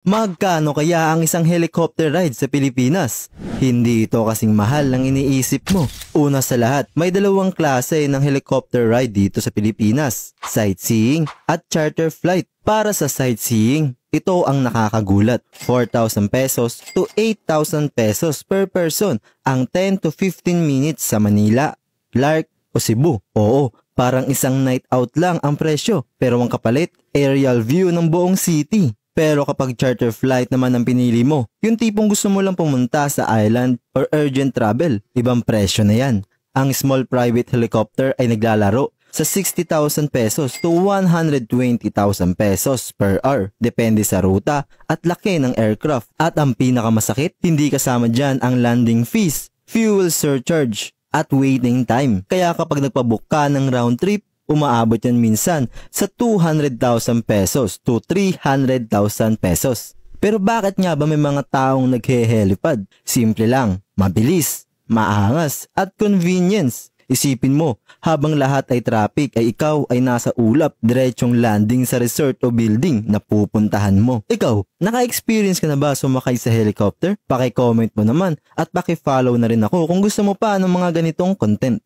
Magkano kaya ang isang helicopter ride sa Pilipinas? Hindi ito kasing mahal ng iniisip mo. Una sa lahat, may dalawang klase ng helicopter ride dito sa Pilipinas, sightseeing at charter flight. Para sa sightseeing, ito ang nakakagulat, 4,000 pesos to 8,000 pesos per person ang 10 to 15 minutes sa Manila, Clark o Cebu. Oo, parang isang night out lang ang presyo, pero ang kapalit, aerial view ng buong city. Pero kapag charter flight naman ang pinili mo, yung tipong gusto mo lang pumunta sa island or urgent travel, ibang presyo na yan. Ang small private helicopter ay naglalaro sa 60,000 pesos to 120,000 pesos per hour. Depende sa ruta at laki ng aircraft. At ang pinakamasakit, hindi kasama dyan ang landing fees, fuel surcharge at waiting time. Kaya kapag nagpabook ka ng round trip, umaabot yan minsan sa 200,000 pesos to 300,000 pesos. Pero bakit nga ba may mga taong naghe-helipad? Simple lang, mabilis, maangas at convenience. Isipin mo, habang lahat ay traffic ay ikaw ay nasa ulap, diretsong landing sa resort o building na pupuntahan mo. Ikaw, naka-experience ka na ba sumakay sa helicopter? Paki-comment mo naman at paki-follow na rin ako kung gusto mo pa ng mga ganitong content.